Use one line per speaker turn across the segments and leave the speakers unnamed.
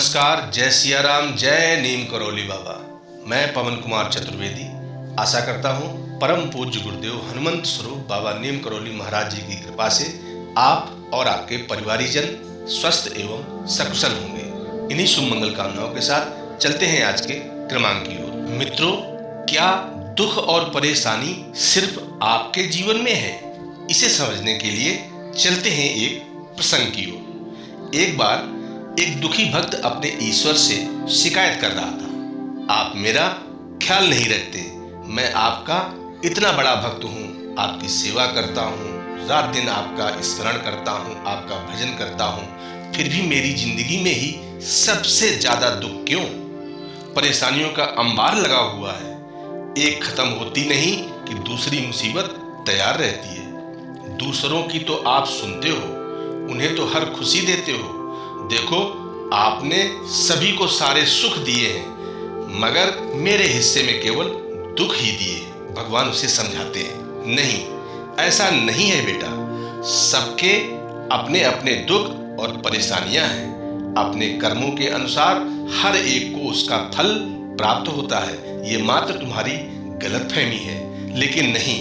नमस्कार, जय सिया राम, जय नीम करौली बाबा। मैं पवन कुमार चतुर्वेदी आशा करता हूँ परम पूज्य गुरुदेव हनुमंत स्वरूप बाबा नीम करौली महाराज जी की कृपा से आप और आपके परिवारीजन स्वस्थ एवं सकुशल होंगे। इन्हीं शुभ मंगल कामनाओं के साथ चलते हैं आज के क्रमांक की ओर। मित्रों, क्या दुख और परेशानी सिर्फ आपके जीवन में है? इसे समझने के लिए चलते हैं एक प्रसंग की ओर। एक बार एक दुखी भक्त अपने ईश्वर से शिकायत कर रहा था, आप मेरा ख्याल नहीं रखते, मैं आपका इतना बड़ा भक्त हूँ, आपकी सेवा करता हूँ, रात दिन आपका स्मरण करता हूँ, आपका भजन करता हूँ, फिर भी मेरी जिंदगी में ही सबसे ज्यादा दुख क्यों? परेशानियों का अंबार लगा हुआ है, एक खत्म होती नहीं कि दूसरी मुसीबत तैयार रहती है। दूसरों की तो आप सुनते हो, उन्हें तो हर खुशी देते हो। देखो, आपने सभी को सारे सुख दिए हैं, मगर मेरे हिस्से में केवल दुख ही दिए। भगवान उसे समझाते हैं, नहीं, ऐसा नहीं है बेटा, सबके अपने अपने दुख और परेशानियां हैं। अपने कर्मों के अनुसार हर एक को उसका फल प्राप्त होता है। ये मात्र तुम्हारी गलतफहमी है। लेकिन नहीं,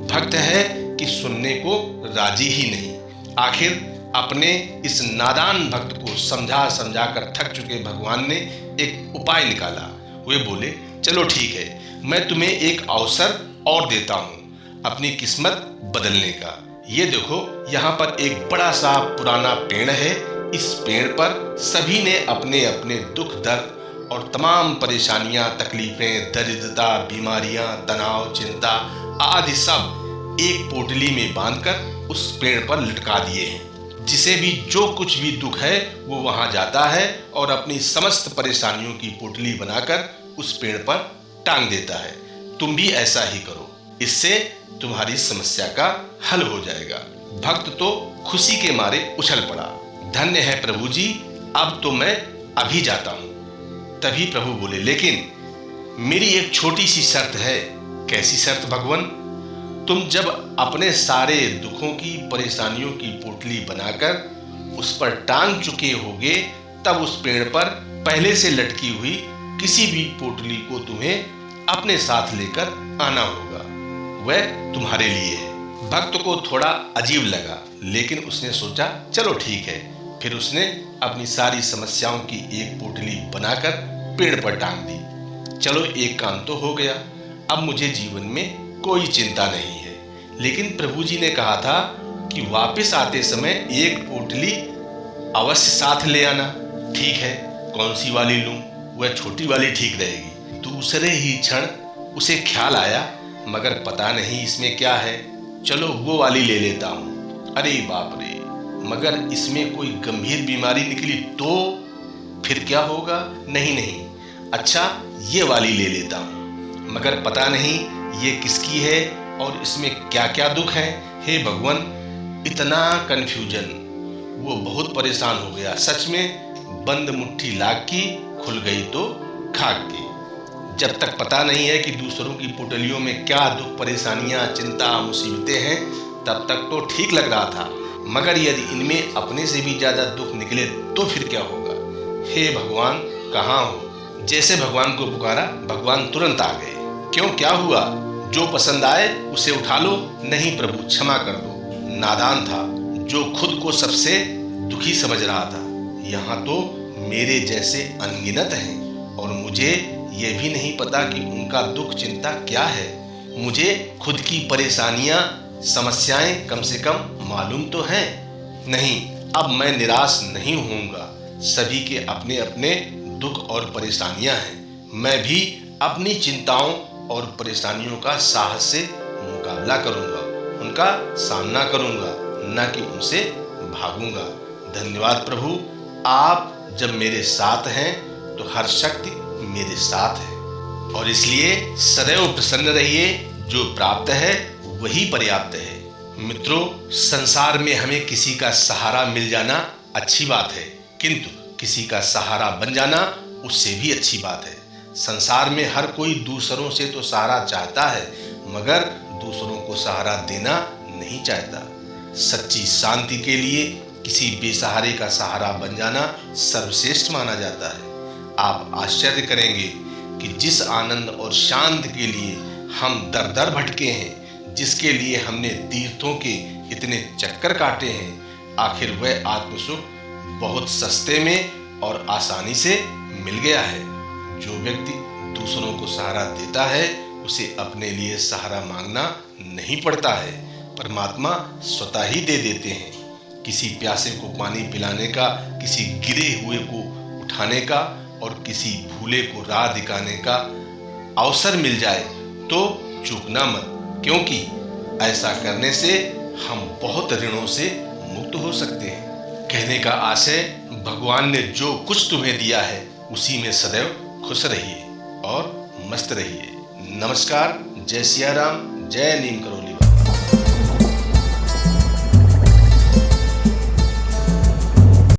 भक्त है कि सुनने को राजी ही नहीं। आखिर अपने इस नादान भक्त को समझा समझा कर थक चुके भगवान ने एक उपाय निकाला। वे बोले, चलो ठीक है, मैं तुम्हें एक अवसर और देता हूँ अपनी किस्मत बदलने का। ये देखो, यहाँ पर एक बड़ा सा पुराना पेड़ है। इस पेड़ पर सभी ने अपने अपने दुख दर्द और तमाम परेशानियां, तकलीफें, दरिद्रता, बीमारियां, तनाव, चिंता आदि सब एक पोटली में बांधकर उस पेड़ पर लटका दिए हैं। जिसे भी जो कुछ भी दुख है वो वहां जाता है और अपनी समस्त परेशानियों की पोटली बनाकर उस पेड़ पर टांग देता है। तुम भी ऐसा ही करो, इससे तुम्हारी समस्या का हल हो जाएगा। भक्त तो खुशी के मारे उछल पड़ा, धन्य है प्रभु जी, अब तो मैं अभी जाता हूं। तभी प्रभु बोले, लेकिन मेरी एक छोटी सी शर्त है। कैसी शर्त भगवान? तुम जब अपने सारे दुखों की, परेशानियों की पोटली बनाकर उस पर टांग चुके होगे, तब उस पेड़ पर पहले से लटकी हुई किसी भी पोटली को तुम्हें अपने साथ लेकर आना होगा। वह तुम्हारे लिए है। भक्त को थोड़ा अजीब लगा, लेकिन उसने सोचा, चलो ठीक है। फिर उसने अपनी सारी समस्याओं की एक पोटली बनाकर पेड़ पर टांग दी। चलो, एक काम तो हो गया, अब मुझे जीवन में कोई चिंता नहीं है। लेकिन प्रभु जी ने कहा था कि वापस आते समय एक पोटली अवश्य साथ ले आना। ठीक है, कौन सी वाली लूं? वह छोटी वाली ठीक रहेगी। दूसरे ही क्षण उसे ख्याल आया, मगर पता नहीं इसमें क्या है, चलो वो वाली ले लेता हूं। अरे बाप रे, मगर इसमें कोई गंभीर बीमारी निकली तो फिर क्या होगा? नहीं नहीं, अच्छा ये वाली ले लेता हूं, मगर पता नहीं ये किसकी है और इसमें क्या क्या दुख है। हे भगवान, इतना कंफ्यूजन। वो बहुत परेशान हो गया। सच में बंद मुट्ठी लाग की, खुल गई तो खाक की। जब तक पता नहीं है कि दूसरों की पोटलियों में क्या दुख, परेशानियां, चिंता, मुसीबतें हैं, तब तक तो ठीक लग रहा था, मगर यदि इनमें अपने से भी ज्यादा दुख निकले तो फिर क्या होगा? हे भगवान, कहाँ हो? जैसे भगवान को पुकारा, भगवान तुरंत आ गए। क्यों, क्या हुआ? जो पसंद आए उसे उठा लो। नहीं प्रभु, क्षमा कर दो, नादान था, जो खुद को सबसे दुखी समझ रहा था। यहाँ तो मेरे जैसे अनगिनत हैं और मुझे ये भी नहीं पता कि उनका दुख, चिंता क्या है। मुझे खुद की परेशानियां, समस्याएं कम से कम मालूम तो हैं। नहीं, अब मैं निराश नहीं होऊंगा। सभी के अपने अपने दुख और परेशानियां हैं। मैं भी अपनी चिंताओं और परेशानियों का साहस से मुकाबला करूंगा, उनका सामना करूंगा, न कि उनसे भागूंगा। धन्यवाद प्रभु, आप जब मेरे साथ हैं तो हर शक्ति मेरे साथ है, और इसलिए सदैव प्रसन्न रहिए। जो प्राप्त है वही पर्याप्त है। मित्रों, संसार में हमें किसी का सहारा मिल जाना अच्छी बात है, किंतु किसी का सहारा बन जाना उससे भी अच्छी बात है। संसार में हर कोई दूसरों से तो सहारा चाहता है, मगर दूसरों को सहारा देना नहीं चाहता। सच्ची शांति के लिए किसी बेसहारे का सहारा बन जाना सर्वश्रेष्ठ माना जाता है। आप आश्चर्य करेंगे कि जिस आनंद और शांति के लिए हम दर दर भटके हैं, जिसके लिए हमने तीर्थों के इतने चक्कर काटे हैं, आखिर वह आत्मसुख बहुत सस्ते में और आसानी से मिल गया है। जो व्यक्ति दूसरों को सहारा देता है, उसे अपने लिए सहारा मांगना नहीं पड़ता है, परमात्मा स्वतः ही दे देते हैं। किसी प्यासे को पानी पिलाने का, किसी गिरे हुए को उठाने का और किसी भूले को राह दिखाने का अवसर मिल जाए तो चूकना मत, क्योंकि ऐसा करने से हम बहुत ऋणों से मुक्त हो सकते हैं। कहने का आशय, भगवान ने जो कुछ तुम्हें दिया है उसी में सदैव खुश रहिए और मस्त रहिए। नमस्कार, जय सिया राम, जय नीम करोली।